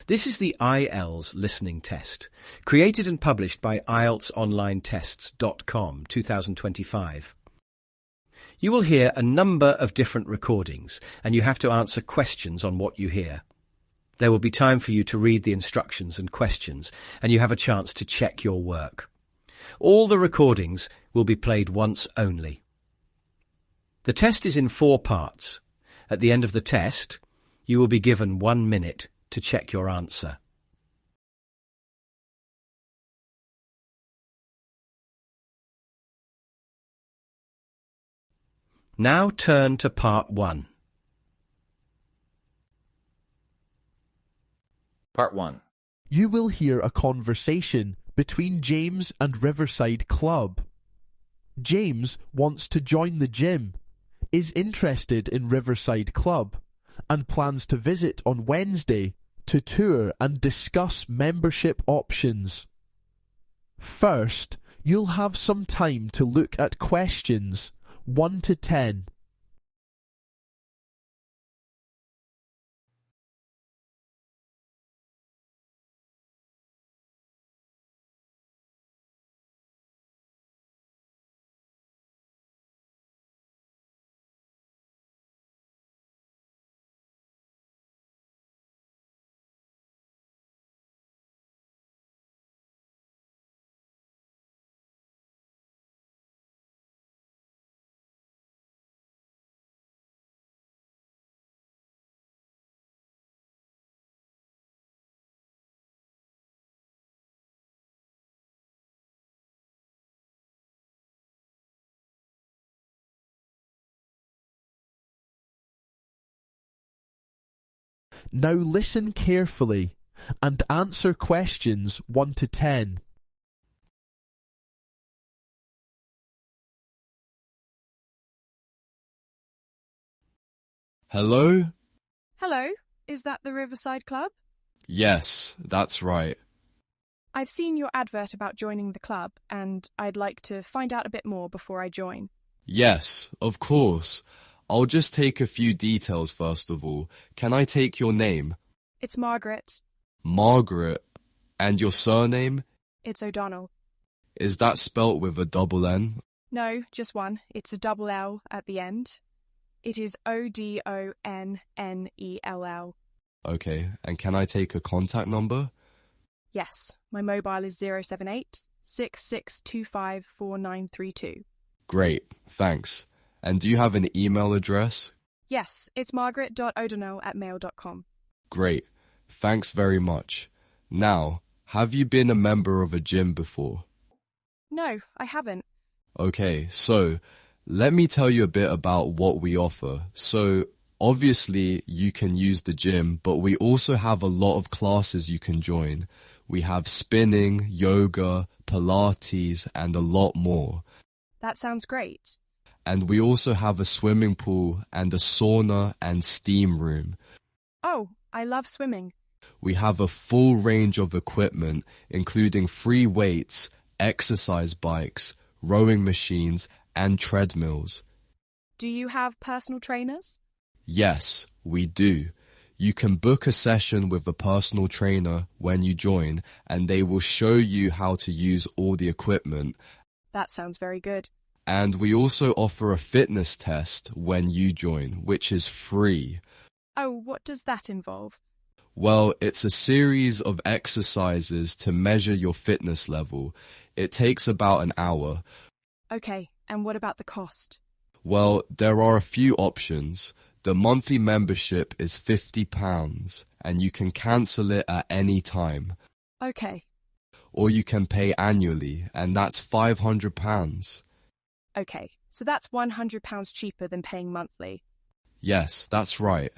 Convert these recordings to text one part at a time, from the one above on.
This is the IELTS listening test, created and published by IELTSonlinetests.com 2025. You will hear a number of different recordings, and you have to answer questions on what you hear. There will be time for you to read the instructions and questions, and you have a chance to check your work. All the recordings will be played once only. The test is in 4 parts. At the end of the test, you will be given 1 minute to check your answer. Now turn to part 1. Part 1. You will hear a conversation between James and Riverside Club. James wants to join the gym, is interested in Riverside Club, and plans to visit on Wednesday to tour and discuss membership options. First, you'll have some time to look at questions 1 to 10. Now listen carefully and answer questions 1 to 10. Hello? Hello, is that the Riverside Club? Yes, that's right. I've seen your advert about joining the club, and I'd like to find out a bit more before I join. Yes, of course. I'll just take a few details first of all. Can I take your name? It's Margaret. Margaret. And your surname? It's O'Donnell. Is that spelt with a double N? No, just one. It's a double L at the end. It is O'Donnell. Okay, and can I take a contact number? Yes, my mobile is 078 6625 4932. Great, thanks. And do you have an email address? Yes, it's margaret.o'donnell@mail.com. Great, thanks very much. Now, have you been a member of a gym before? No, I haven't. Okay, so let me tell you a bit about what we offer. So, obviously, you can use the gym, but we also have a lot of classes you can join. We have spinning, yoga, Pilates, and a lot more. That sounds great. And we also have a swimming pool and a sauna and steam room. Oh, I love swimming. We have a full range of equipment, including free weights, exercise bikes, rowing machines, and treadmills. Do you have personal trainers? Yes, we do. You can book a session with a personal trainer when you join, and they will show you how to use all the equipment. That sounds very good. And we also offer a fitness test when you join, which is free. Oh, what does that involve? Well, it's a series of exercises to measure your fitness level. It takes about an hour. Okay, and what about the cost? Well, there are a few options. The monthly membership is £50, and you can cancel it at any time. Okay. Or you can pay annually, and that's £500. Okay, so that's £100 cheaper than paying monthly. Yes, that's right.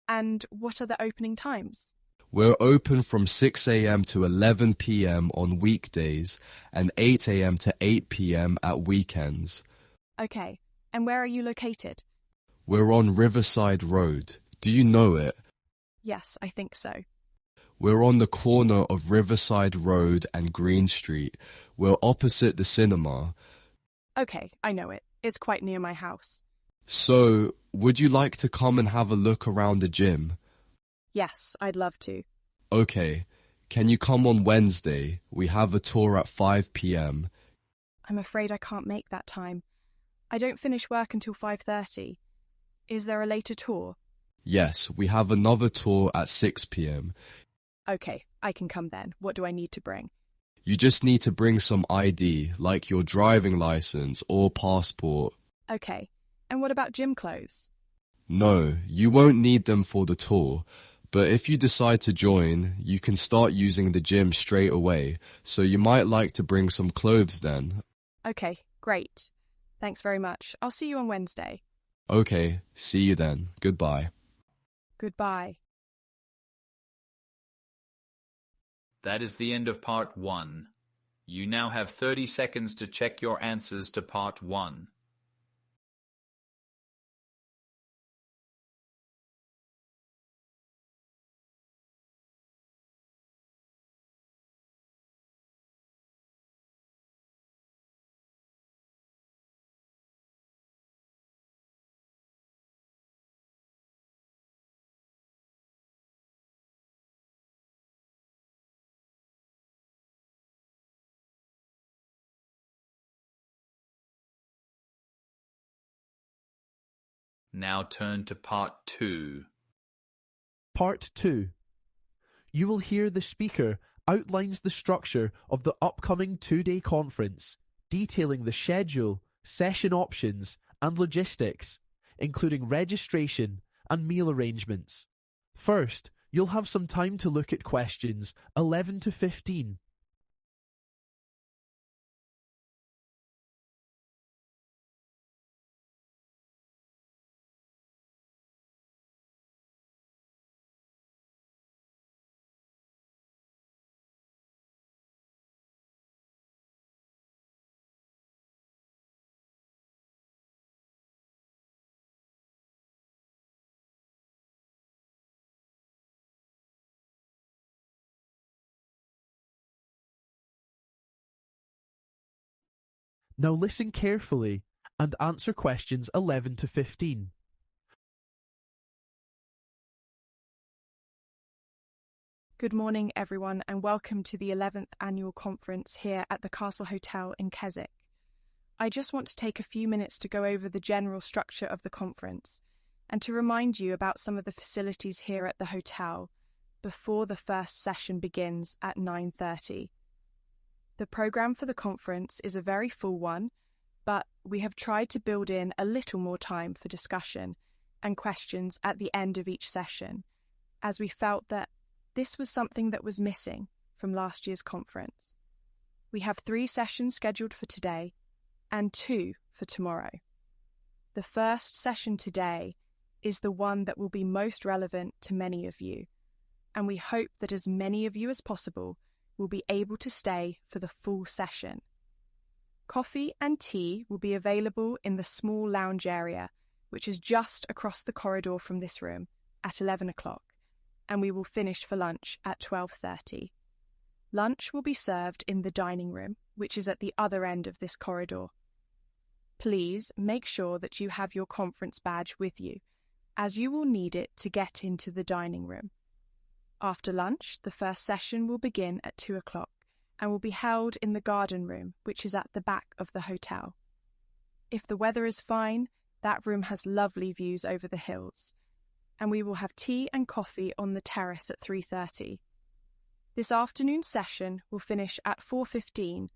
And what are the opening times? We're open from 6 a.m. to 11 p.m. on weekdays and 8 a.m. to 8 p.m. at weekends. Okay, and where are you located? We're on Riverside Road. Do you know it? Yes, I think so. We're on the corner of Riverside Road and Green Street. We're opposite the cinema. Okay, I know it. It's quite near my house. So, would you like to come and have a look around the gym? Yes, I'd love to. Okay, can you come on Wednesday? We have a tour at 5 p.m. I'm afraid I can't make that time. I don't finish work until 5:30. Is there a later tour? Yes, we have another tour at 6 p.m. Okay, I can come then. What do I need to bring? You just need to bring some ID, like your driving license or passport. Okay, and what about gym clothes? No, you won't need them for the tour, but if you decide to join, you can start using the gym straight away, so you might like to bring some clothes then. Okay, great. Thanks very much. I'll see you on Wednesday. Okay, see you then. Goodbye. Goodbye. That is the end of part 1. You now have 30 seconds to check your answers to part 1. Now turn to part 2. Part 2. You will hear the speaker outlines the structure of the upcoming 2-day conference, detailing the schedule, session options, and logistics, including registration and meal arrangements. First, you'll have some time to look at questions 11 to 15. Now listen carefully and answer questions 11 to 15. Good morning, everyone, and welcome to the 11th annual conference here at the Castle Hotel in Keswick. I just want to take a few minutes to go over the general structure of the conference and to remind you about some of the facilities here at the hotel before the first session begins at 9:30. The programme for the conference is a very full one, but we have tried to build in a little more time for discussion and questions at the end of each session, as we felt that this was something that was missing from last year's conference. We have 3 sessions scheduled for today and 2 for tomorrow. The first session today is the one that will be most relevant to many of you, and we hope that as many of you as possible will be able to stay for the full session. Coffee and tea will be available in the small lounge area, which is just across the corridor from this room, at 11 o'clock, and we will finish for lunch at 12:30. Lunch will be served in the dining room, which is at the other end of this corridor. Please make sure that you have your conference badge with you, as you will need it to get into the dining room. After lunch, the first session will begin at 2 o'clock and will be held in the garden room, which is at the back of the hotel. If the weather is fine, that room has lovely views over the hills, and we will have tea and coffee on the terrace at 3:30. This afternoon session will finish at 4:15,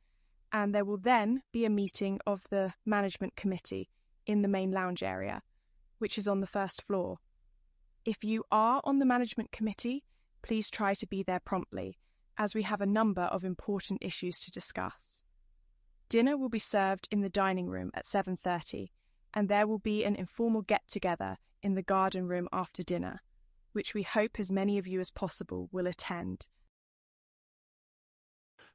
and there will then be a meeting of the management committee in the main lounge area, which is on the first floor. If you are on the management committee, please try to be there promptly, as we have a number of important issues to discuss. Dinner will be served in the dining room at 7:30, and there will be an informal get-together in the garden room after dinner, which we hope as many of you as possible will attend.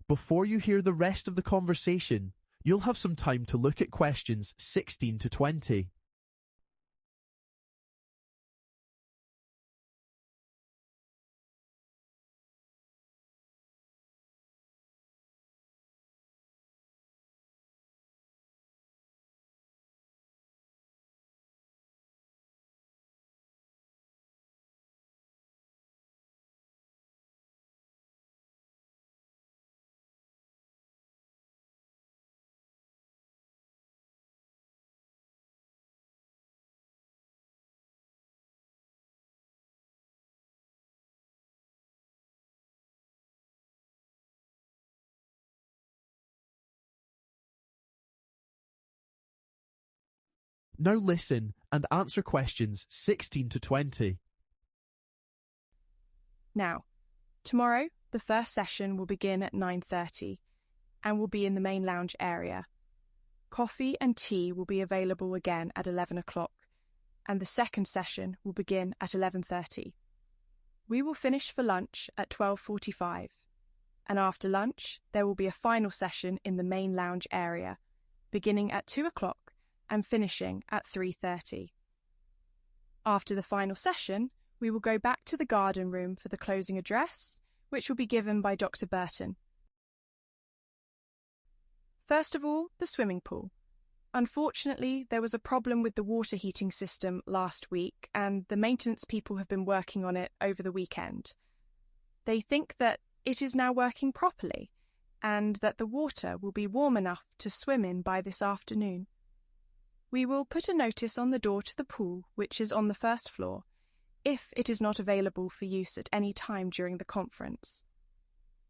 Before you hear the rest of the conversation, you'll have some time to look at questions 16 to 20. Now listen and answer questions 16 to 20. Now, tomorrow, the first session will begin at 9:30 and will be in the main lounge area. Coffee and tea will be available again at 11 o'clock, and the second session will begin at 11:30. We will finish for lunch at 12:45, and after lunch, there will be a final session in the main lounge area, beginning at 2 o'clock and finishing at 3:30. After the final session, we will go back to the garden room for the closing address, which will be given by Dr. Burton. First of all, the swimming pool. Unfortunately, there was a problem with the water heating system last week, and the maintenance people have been working on it over the weekend. They think that it is now working properly, and that the water will be warm enough to swim in by this afternoon. We will put a notice on the door to the pool, which is on the first floor, if it is not available for use at any time during the conference.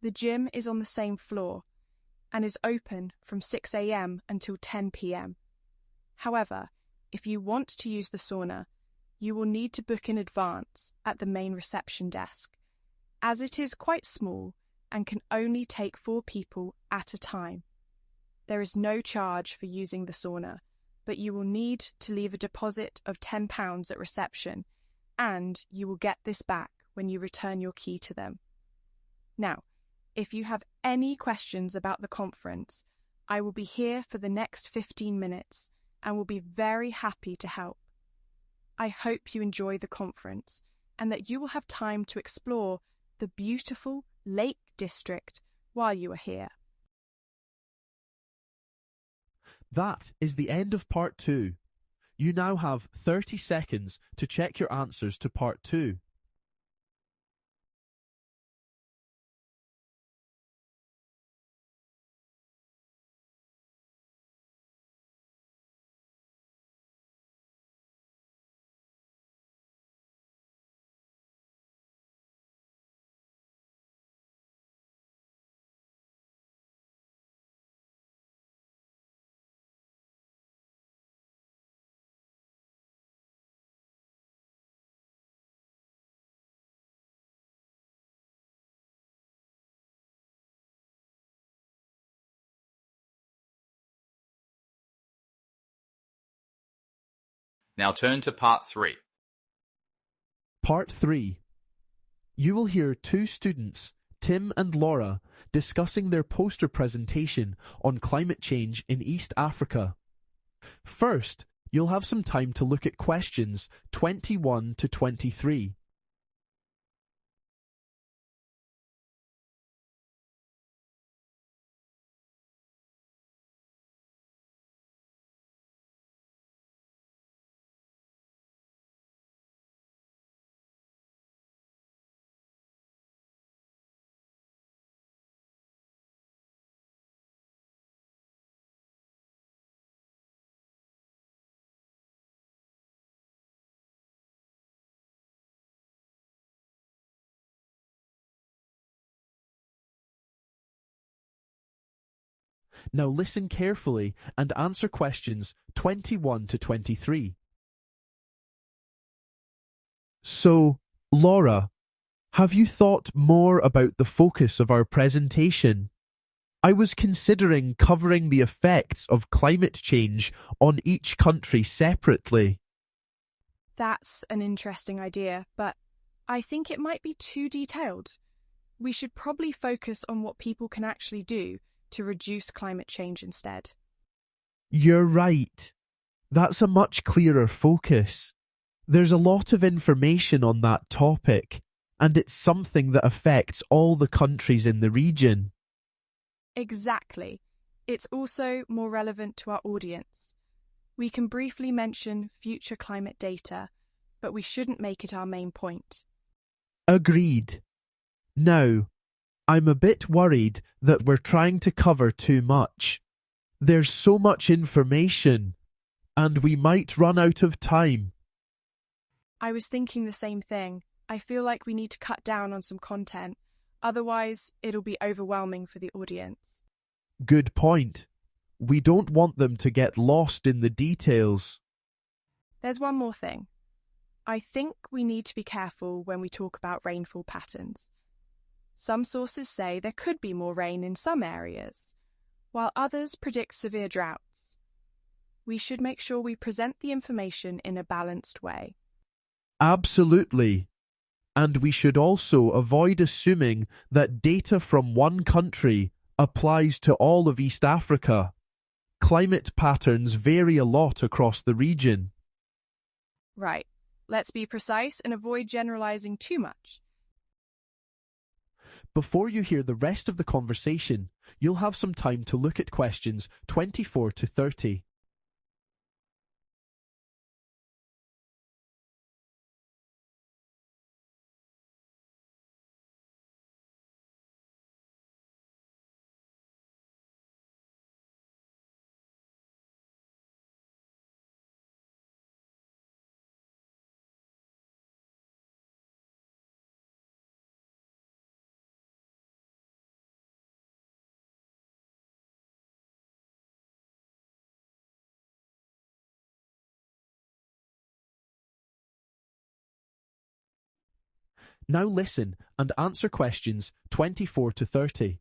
The gym is on the same floor and is open from 6 a.m. until 10 p.m. However, if you want to use the sauna, you will need to book in advance at the main reception desk, as it is quite small and can only take 4 people at a time. There is no charge for using the sauna, but you will need to leave a deposit of £10 at reception, and you will get this back when you return your key to them. Now, if you have any questions about the conference, I will be here for the next 15 minutes and will be very happy to help. I hope you enjoy the conference and that you will have time to explore the beautiful Lake District while you are here. That is the end of part 2. You now have 30 seconds to check your answers to part 2. Now turn to part 3. Part 3. You will hear 2 students, Tim and Laura, discussing their poster presentation on climate change in East Africa. First, you'll have some time to look at questions 21 to 23. Now listen carefully and answer questions 21 to 23. So, Laura, have you thought more about the focus of our presentation? I was considering covering the effects of climate change on each country separately. That's an interesting idea, but I think it might be too detailed. We should probably focus on what people can actually do to reduce climate change instead. You're right. That's a much clearer focus. There's a lot of information on that topic, and it's something that affects all the countries in the region. Exactly. It's also more relevant to our audience. We can briefly mention future climate data, but we shouldn't make it our main point. Agreed. Now, I'm a bit worried that we're trying to cover too much. There's so much information, and we might run out of time. I was thinking the same thing. I feel like we need to cut down on some content, otherwise it'll be overwhelming for the audience. Good point. We don't want them to get lost in the details. There's one more thing. I think we need to be careful when we talk about rainfall patterns. Some sources say there could be more rain in some areas, while others predict severe droughts. We should make sure we present the information in a balanced way. Absolutely. And we should also avoid assuming that data from one country applies to all of East Africa. Climate patterns vary a lot across the region. Right. Let's be precise and avoid generalizing too much. Before you hear the rest of the conversation, you'll have some time to look at questions 24 to 30. Now listen and answer questions 24 to 30.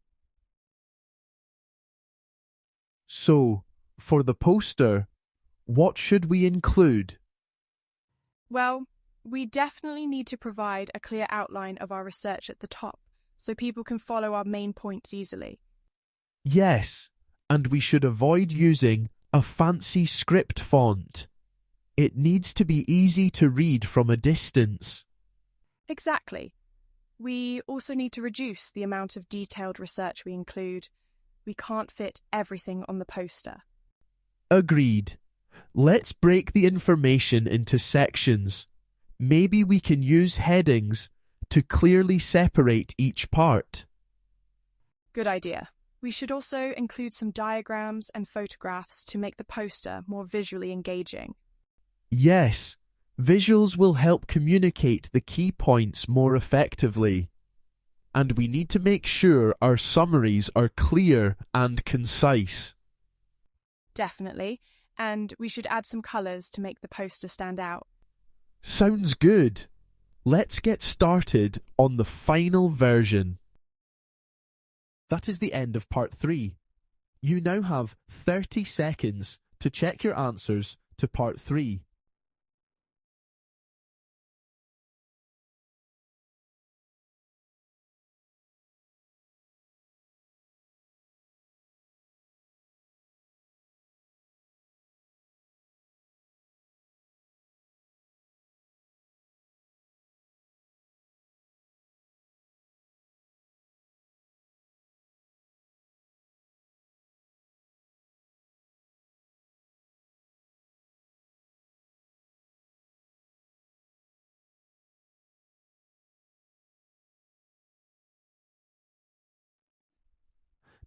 So, for the poster, what should we include? Well, we definitely need to provide a clear outline of our research at the top so people can follow our main points easily. Yes, and we should avoid using a fancy script font. It needs to be easy to read from a distance. Exactly. We also need to reduce the amount of detailed research we include. We can't fit everything on the poster. Agreed. Let's break the information into sections. Maybe we can use headings to clearly separate each part. Good idea. We should also include some diagrams and photographs to make the poster more visually engaging. Yes, visuals will help communicate the key points more effectively. And we need to make sure our summaries are clear and concise. Definitely. And we should add some colours to make the poster stand out. Sounds good. Let's get started on the final version. That is the end of part 3. You now have 30 seconds to check your answers to part 3.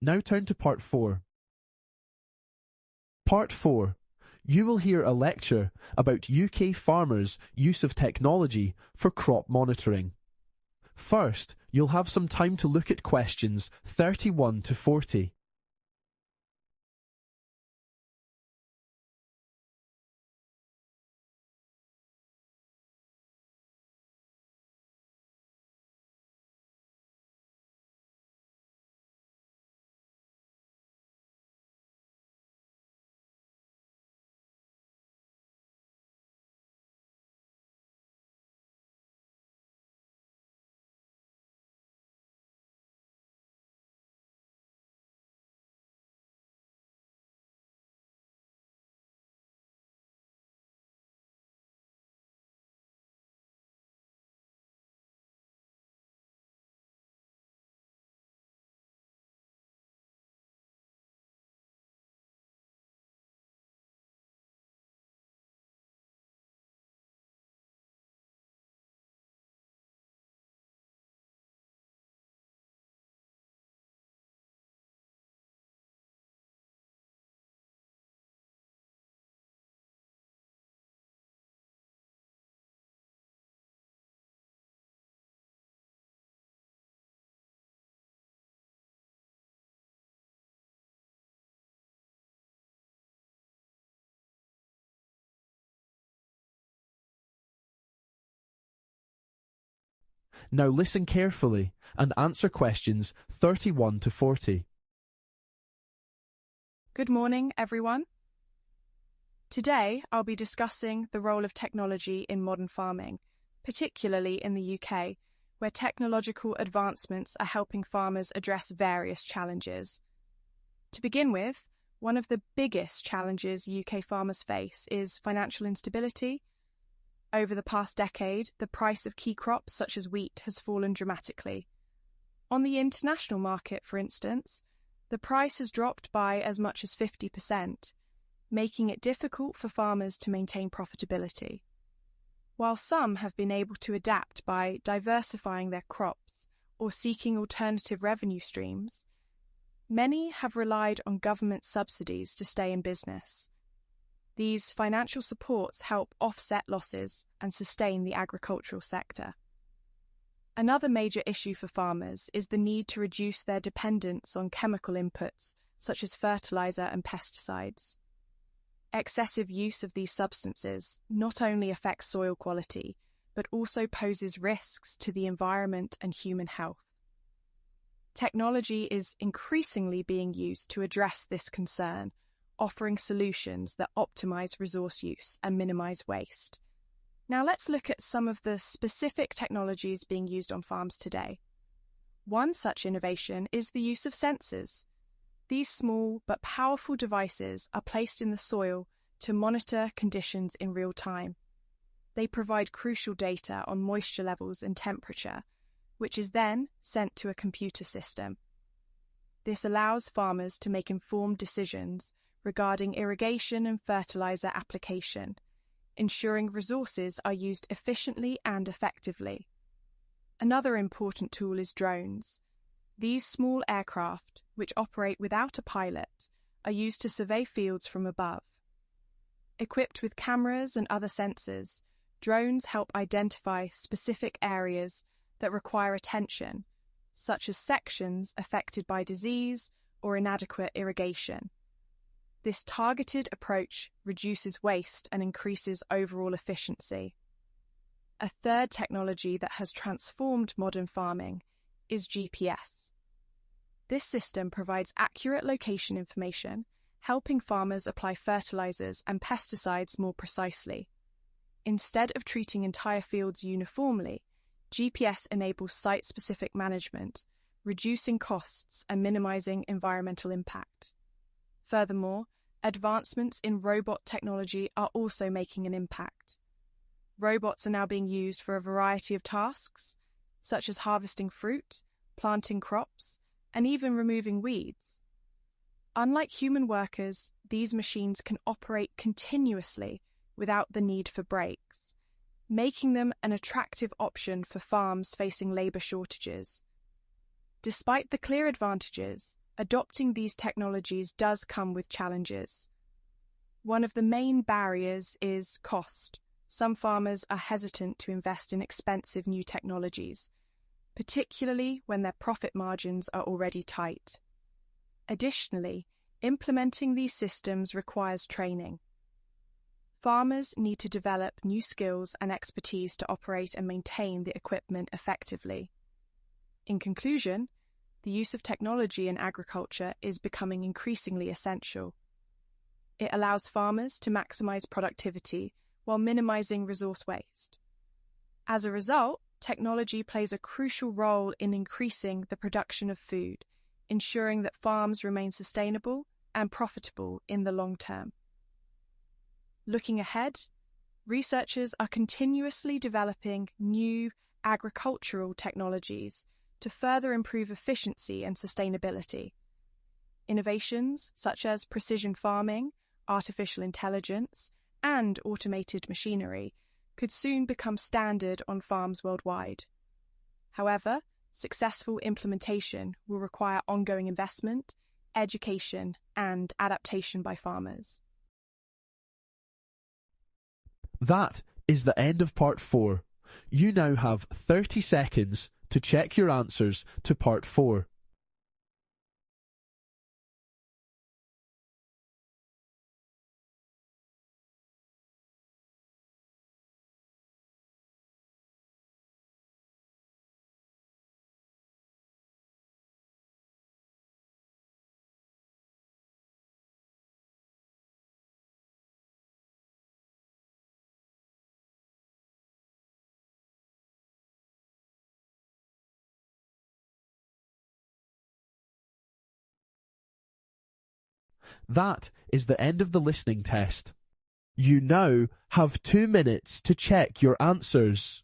Now turn to part 4. Part 4. You will hear a lecture about UK farmers' use of technology for crop monitoring. First, you'll have some time to look at questions 31 to 40. Now listen carefully and answer questions 31 to 40. Good morning, everyone. Today, I'll be discussing the role of technology in modern farming, particularly in the UK, where technological advancements are helping farmers address various challenges. To begin with, one of the biggest challenges UK farmers face is financial instability. Over the past decade, the price of key crops such as wheat has fallen dramatically. On the international market, for instance, the price has dropped by as much as 50%, making it difficult for farmers to maintain profitability. While some have been able to adapt by diversifying their crops or seeking alternative revenue streams, many have relied on government subsidies to stay in business. These financial supports help offset losses and sustain the agricultural sector. Another major issue for farmers is the need to reduce their dependence on chemical inputs such as fertilizer and pesticides. Excessive use of these substances not only affects soil quality, but also poses risks to the environment and human health. Technology is increasingly being used to address this concern, offering solutions that optimize resource use and minimize waste. Now let's look at some of the specific technologies being used on farms today. One such innovation is the use of sensors. These small but powerful devices are placed in the soil to monitor conditions in real time. They provide crucial data on moisture levels and temperature, which is then sent to a computer system. This allows farmers to make informed decisions regarding irrigation and fertilizer application, ensuring resources are used efficiently and effectively. Another important tool is drones. These small aircraft, which operate without a pilot, are used to survey fields from above. Equipped with cameras and other sensors, drones help identify specific areas that require attention, such as sections affected by disease or inadequate irrigation. This targeted approach reduces waste and increases overall efficiency. A third technology that has transformed modern farming is GPS. This system provides accurate location information, helping farmers apply fertilizers and pesticides more precisely. Instead of treating entire fields uniformly, GPS enables site-specific management, reducing costs and minimizing environmental impact. Furthermore, advancements in robot technology are also making an impact. Robots are now being used for a variety of tasks, such as harvesting fruit, planting crops, and even removing weeds. Unlike human workers, these machines can operate continuously without the need for breaks, making them an attractive option for farms facing labor shortages. Despite the clear advantages, adopting these technologies does come with challenges. One of the main barriers is cost. Some farmers are hesitant to invest in expensive new technologies, particularly when their profit margins are already tight. Additionally, implementing these systems requires training. Farmers need to develop new skills and expertise to operate and maintain the equipment effectively. In conclusion, the use of technology in agriculture is becoming increasingly essential. It allows farmers to maximize productivity while minimizing resource waste. As a result, technology plays a crucial role in increasing the production of food, ensuring that farms remain sustainable and profitable in the long term. Looking ahead, researchers are continuously developing new agricultural technologies to further improve efficiency and sustainability. Innovations such as precision farming, artificial intelligence, and automated machinery could soon become standard on farms worldwide. However, successful implementation will require ongoing investment, education, and adaptation by farmers. That is the end of part 4. You now have 30 seconds to check your answers to part 4. That is the end of the listening test. You now have 2 minutes to check your answers.